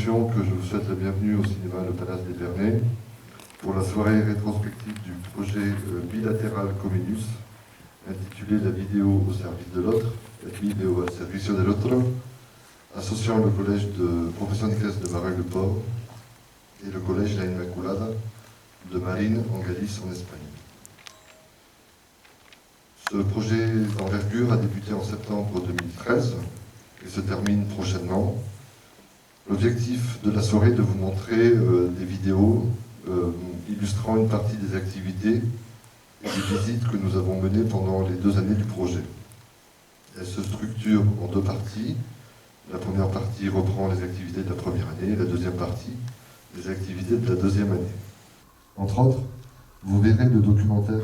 émotion que je vous souhaite la bienvenue au cinéma Le Palace des Vernets pour la soirée rétrospective du projet bilatéral Comenius intitulé La vidéo au service de l'autre, La vidéo al servicio del otro, associant le collège de Professionales de Mareuil-le-Port et le collège La Inmaculada de Marine en Galice en Espagne. Ce projet d'envergure a débuté en septembre 2013 et se termine prochainement. L'objectif de la soirée est de vous montrer des vidéos illustrant une partie des activités et des visites que nous avons menées pendant les 2 années du projet. Elle se structure en 2 parties. La première partie reprend les activités de la première année et la deuxième partie, les activités de la 2e année. Entre autres, vous verrez le documentaire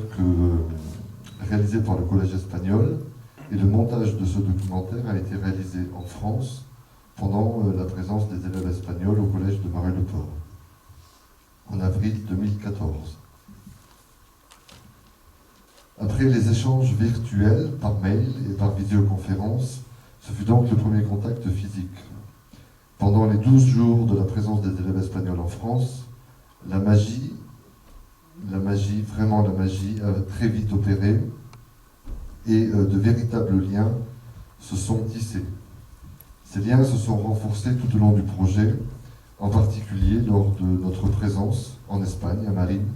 réalisé par le Collège espagnol, et le montage de ce documentaire a été réalisé en France pendant la présence des élèves espagnols au Collège de Mareuil-le-Port, en avril 2014. Après les échanges virtuels par mail et par vidéoconférence, ce fut donc le premier contact physique. Pendant les 12 jours de la présence des élèves espagnols en France, la magie, vraiment la magie, a très vite opéré et de véritables liens se sont tissés. Ces liens se sont renforcés tout au long du projet, en particulier lors de notre présence en Espagne, à Marine,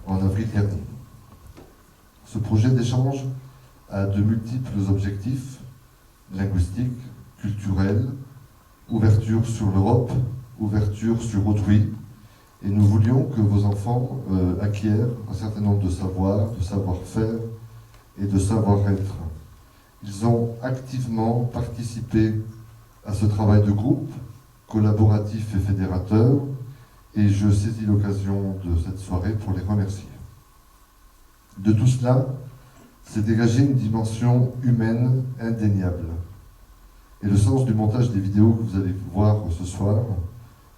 en avril dernier. Ce projet d'échange a de multiples objectifs, linguistiques, culturels, ouverture sur l'Europe, ouverture sur autrui, et nous voulions que vos enfants acquièrent un certain nombre de savoirs, de savoir-faire et de savoir-être. Ils ont activement participé à ce travail de groupe, collaboratif et fédérateur, et je saisis l'occasion de cette soirée pour les remercier. De tout cela s'est dégagée une dimension humaine indéniable. Et le sens du montage des vidéos que vous allez voir ce soir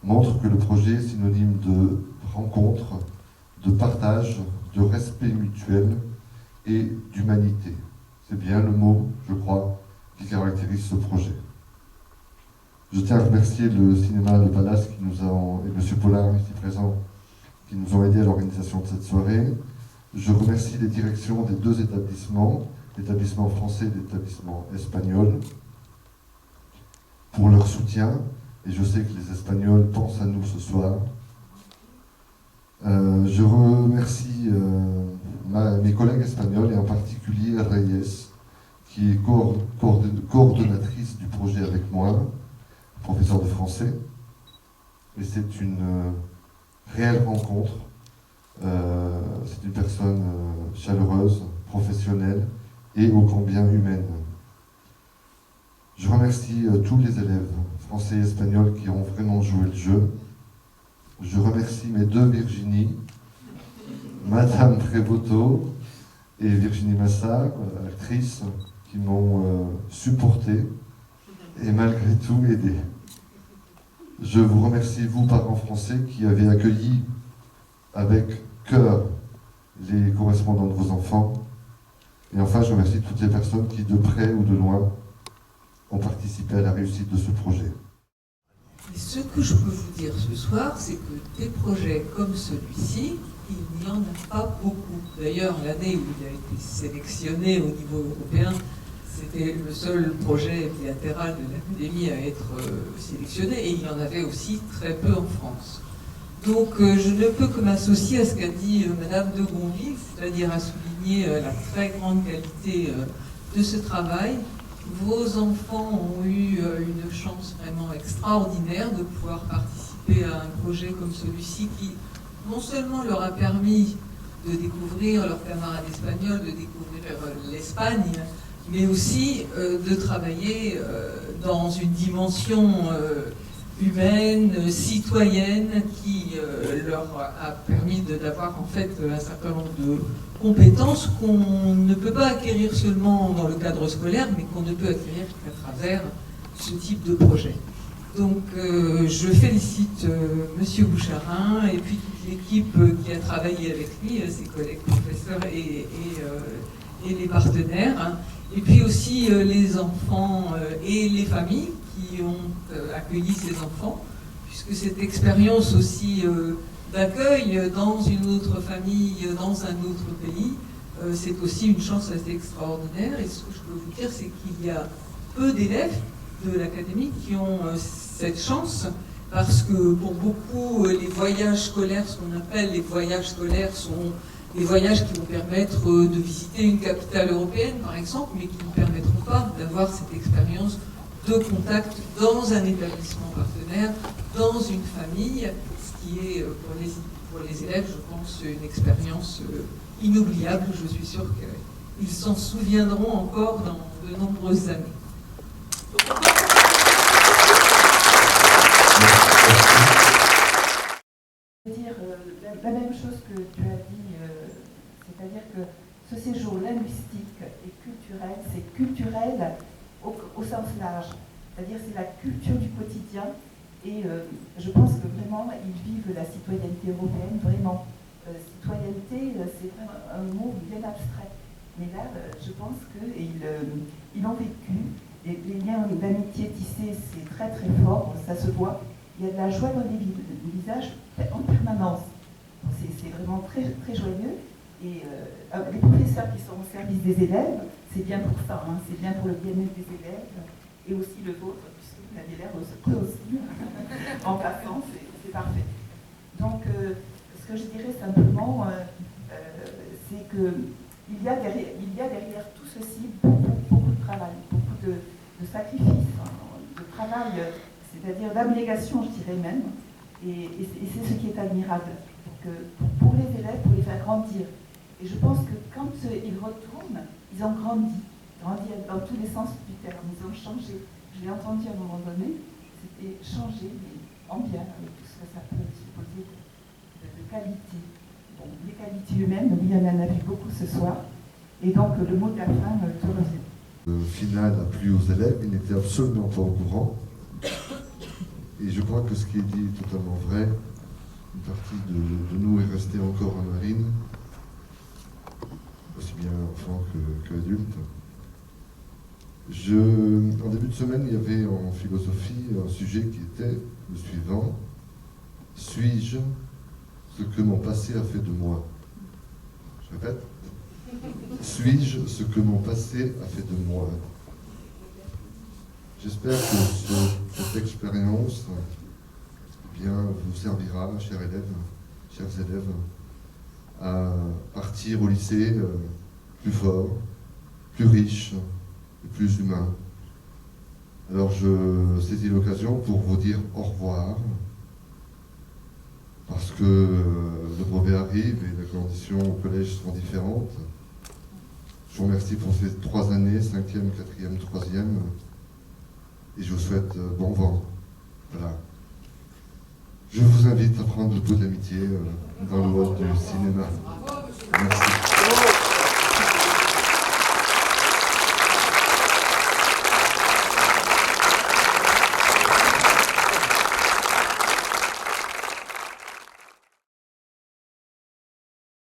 montre que le projet est synonyme de rencontre, de partage, de respect mutuel et d'humanité. C'est bien le mot, je crois, qui caractérise ce projet. Je tiens à remercier le cinéma Le Palace et M. Pollard, ici présent, qui nous ont aidés à l'organisation de cette soirée. Je remercie les directions des 2 établissements, l'établissement français et l'établissement espagnol, pour leur soutien, et je sais que les Espagnols pensent à nous ce soir. Je remercie mes collègues espagnols, et en particulier Reyes, qui est coordonnatrice du projet avec moi, professeur de français, et c'est une réelle rencontre. C'est une personne chaleureuse, professionnelle et ô combien humaine. Je remercie tous les élèves français et espagnols qui ont vraiment joué le jeu. Je remercie mes 2 Virginie, Madame Prévoto et Virginie Massard, actrice, qui m'ont supporté et malgré tout aidé. Je vous remercie, vous, parents français, qui avez accueilli avec cœur les correspondants de vos enfants. Et enfin, je remercie toutes les personnes qui, de près ou de loin, ont participé à la réussite de ce projet. Et ce que je peux vous dire ce soir, c'est que des projets comme celui-ci, il n'y en a pas beaucoup. D'ailleurs, l'année où il a été sélectionné au niveau européen, c'était le seul projet bilatéral de l'Académie à être sélectionné, et il y en avait aussi très peu en France. Donc je ne peux que m'associer à ce qu'a dit Madame de Gonville, c'est-à-dire à souligner la très grande qualité de ce travail. Vos enfants ont eu une chance vraiment extraordinaire de pouvoir participer à un projet comme celui-ci qui non seulement leur a permis de découvrir leurs camarades espagnols, de découvrir l'Espagne, mais aussi de travailler dans une dimension humaine, citoyenne, qui leur a permis d'avoir en fait un certain nombre de compétences qu'on ne peut pas acquérir seulement dans le cadre scolaire, mais qu'on ne peut acquérir qu'à travers ce type de projet. Donc je félicite Monsieur Boucharin et puis toute l'équipe qui a travaillé avec lui, ses collègues professeurs et les partenaires, et puis aussi les enfants et les familles qui ont accueilli ces enfants, puisque cette expérience aussi d'accueil dans une autre famille, dans un autre pays, c'est aussi une chance assez extraordinaire. Et ce que je peux vous dire, c'est qu'il y a peu d'élèves de l'académie qui ont cette chance, parce que pour beaucoup, les voyages scolaires, ce qu'on appelle les voyages scolaires, sont des voyages qui vont permettre de visiter une capitale européenne, par exemple, mais qui ne permettront pas d'avoir cette expérience de contact dans un établissement partenaire, dans une famille, ce qui est pour les élèves, je pense, une expérience inoubliable. Je suis sûre qu'ils s'en souviendront encore dans de nombreuses années. Dire la même chose que tu as dit, c'est-à-dire que ce séjour linguistique et culturel, c'est culturel au sens large, c'est-à-dire c'est la culture du quotidien, et je pense que vraiment ils vivent la citoyenneté européenne, vraiment. Citoyenneté, c'est vraiment un mot bien abstrait, mais là je pense qu'ils l'ont vécu, les liens d'amitié tissés, c'est très très fort, ça se voit. Il y a de la joie dans les visages en permanence. C'est vraiment très, très joyeux. Et les professeurs qui sont au service des élèves, c'est bien pour ça, hein, c'est bien pour le bien-être des élèves, et aussi le vôtre, puisque vous avez l'air aussi. En passant, c'est parfait. Donc, ce que je dirais simplement, c'est qu'il y a derrière tout ceci beaucoup de travail, beaucoup de sacrifices, hein, de travail. C'est-à-dire d'abnégation, je dirais même, et c'est ce qui est admirable, pour les élèves, pour les faire grandir. Et je pense que quand ils retournent, ils ont grandi dans tous les sens du terme, ils ont changé. Je l'ai entendu à un moment donné, c'était changer, mais en bien, avec tout ce que ça peut supposer de qualité. Bon, les qualités humaines, oui, on en a vu beaucoup ce soir, et donc le mot de la fin te revient. Le final a plu aux élèves, ils n'étaient absolument pas au courant. Et je crois que ce qui est dit est totalement vrai. Une partie de nous est restée encore en marine, aussi bien enfants qu'adultes. En début de semaine, il y avait en philosophie un sujet qui était le suivant. Suis-je ce que mon passé a fait de moi? Je répète. Suis-je ce que mon passé a fait de moi? J'espère que cette expérience vous servira, chers élèves, à partir au lycée plus fort, plus riche et plus humain. Alors je saisis l'occasion pour vous dire au revoir, parce que le brevet arrive et les conditions au collège sont différentes. Je vous remercie pour ces 3 années, 5e, 4e, 3e. Et je vous souhaite bon vent. Voilà. Je vous invite à prendre le pot d'amitié dans le hall du cinéma. Merci.